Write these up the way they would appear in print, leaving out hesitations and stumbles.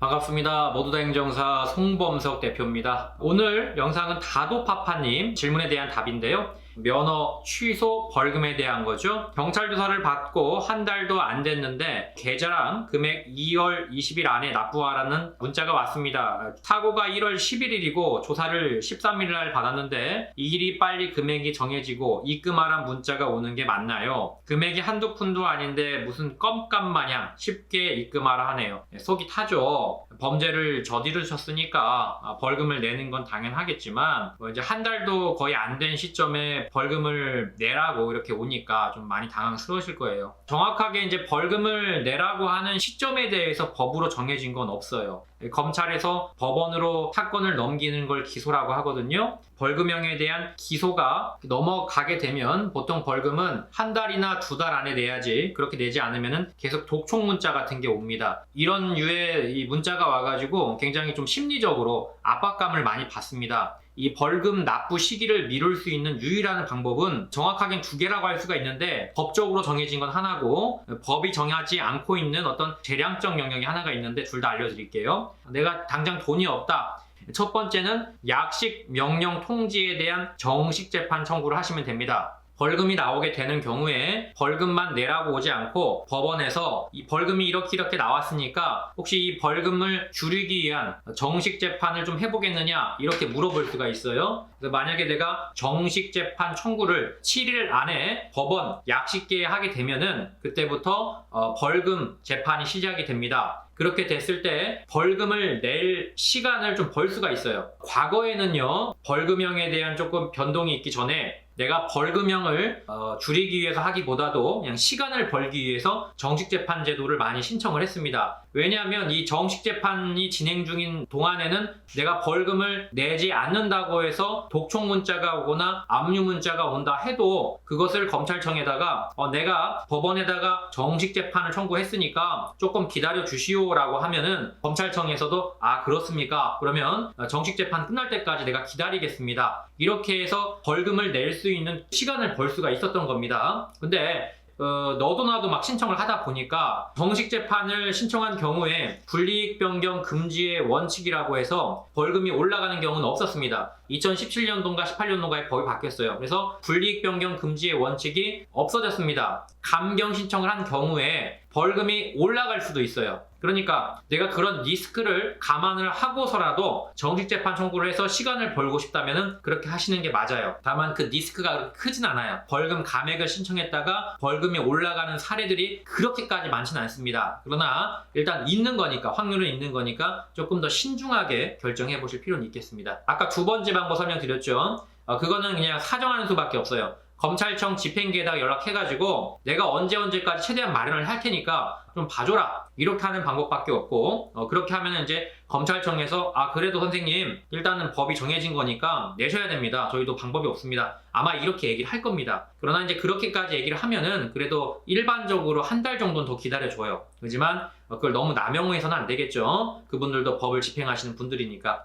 반갑습니다. 모두다 행정사 송범석 대표입니다. 오늘 영상은 다도파파님 질문에 대한 답인데요. 면허 취소 벌금에 대한 거죠. 경찰 조사를 받고 한 달도 안 됐는데 계좌랑 금액 2월 20일 안에 납부하라는 문자가 왔습니다. 사고가 1월 11일이고 조사를 13일 날 받았는데 이 일이 빨리 금액이 정해지고 입금하란 문자가 오는 게 맞나요? 금액이 한두 푼도 아닌데 무슨 껌값 마냥 쉽게 입금하라 하네요. 속이 타죠. 범죄를 저지르셨으니까 벌금을 내는 건 당연하겠지만 이제 한 달도 거의 안 된 시점에 벌금을 내라고 이렇게 오니까 좀 많이 당황스러우실 거예요. 정확하게 이제 벌금을 내라고 하는 시점에 대해서 법으로 정해진 건 없어요. 검찰에서 법원으로 사건을 넘기는 걸 기소라고 하거든요. 벌금형에 대한 기소가 넘어가게 되면 보통 벌금은 한 달이나 두 달 안에 내야지, 그렇게 내지 않으면 계속 독촉 문자 같은 게 옵니다. 이런 유의 이 문자가 와가지고 굉장히 좀 심리적으로 압박감을 많이 받습니다. 이 벌금 납부 시기를 미룰 수 있는 유일한 방법은 정확하게 두 개라고 할 수가 있는데 법적으로 정해진 건 하나고 법이 정하지 않고 있는 어떤 재량적 영역이 하나가 있는데 둘 다 알려드릴게요. 내가 당장 돈이 없다. 첫 번째는 약식 명령 통지에 대한 정식 재판 청구를 하시면 됩니다. 벌금이 나오게 되는 경우에 벌금만 내라고 오지 않고 법원에서 이 벌금이 이렇게 나왔으니까 혹시 이 벌금을 줄이기 위한 정식 재판을 좀 해보겠느냐 이렇게 물어볼 수가 있어요. 그래서 만약에 내가 정식 재판 청구를 7일 안에 법원 약식계에 하게 되면은 그때부터 벌금 재판이 시작이 됩니다. 그렇게 됐을 때 벌금을 낼 시간을 좀 벌 수가 있어요. 과거에는요, 벌금형에 대한 조금 변동이 있기 전에 내가 벌금형을 줄이기 위해서 하기보다도 그냥 시간을 벌기 위해서 정식재판 제도를 많이 신청을 했습니다. 왜냐하면 이 정식재판이 진행 중인 동안에는 내가 벌금을 내지 않는다고 해서 독촉 문자가 오거나 압류 문자가 온다 해도 그것을 검찰청에다가 내가 법원에다가 정식재판을 청구했으니까 조금 기다려 주시오라고 하면은 검찰청에서도 그렇습니까? 그러면 정식재판 끝날 때까지 내가 기다리겠습니다. 이렇게 해서 벌금을 낼 수 있는 시간을 벌 수가 있었던 겁니다. 근데 너도 나도 막 신청을 하다 보니까 정식 재판을 신청한 경우에 불이익 변경 금지의 원칙이라고 해서 벌금이 올라가는 경우는 없었습니다. 2017년도인가 18년도인가에 법이 바뀌었어요. 그래서 불이익 변경 금지의 원칙이 없어졌습니다. 감경 신청을 한 경우에 벌금이 올라갈 수도 있어요. 그러니까 내가 그런 리스크를 감안을 하고서라도 정식재판 청구를 해서 시간을 벌고 싶다면 그렇게 하시는 게 맞아요. 다만 그 리스크가 그렇게 크진 않아요. 벌금 감액을 신청했다가 벌금이 올라가는 사례들이 그렇게까지 많지는 않습니다. 그러나 일단 있는 거니까, 확률은 있는 거니까 조금 더 신중하게 결정해 보실 필요는 있겠습니다. 아까 두 번째 방법 설명드렸죠. 그거는 그냥 사정하는 수밖에 없어요. 검찰청 집행기에다가 연락해가지고 내가 언제까지 최대한 마련을 할 테니까 좀 봐줘라, 이렇게 하는 방법밖에 없고, 그렇게 하면 이제 검찰청에서 그래도 선생님 일단은 법이 정해진 거니까 내셔야 됩니다. 저희도 방법이 없습니다. 아마 이렇게 얘기를 할 겁니다. 그러나 이제 그렇게까지 얘기를 하면은 그래도 일반적으로 한 달 정도는 더 기다려줘요. 하지만 그걸 너무 남용해서는 안 되겠죠. 그분들도 법을 집행하시는 분들이니까.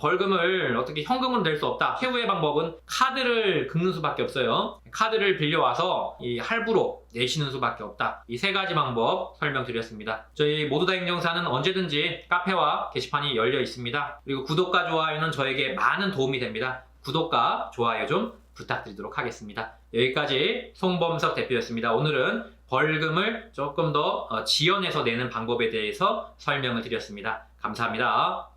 벌금을 어떻게 현금으로 낼 수 없다. 최후의 방법은 카드를 긁는 수밖에 없어요. 카드를 빌려와서 이 할부로 내시는 수밖에 없다. 이 세 가지 방법 설명드렸습니다. 저희 모두다 행정사는 언제든지 카페와 게시판이 열려 있습니다. 그리고 구독과 좋아요는 저에게 많은 도움이 됩니다. 구독과 좋아요 좀 부탁드리도록 하겠습니다. 여기까지 송범석 대표였습니다. 오늘은 벌금을 조금 더 지연해서 내는 방법에 대해서 설명을 드렸습니다. 감사합니다.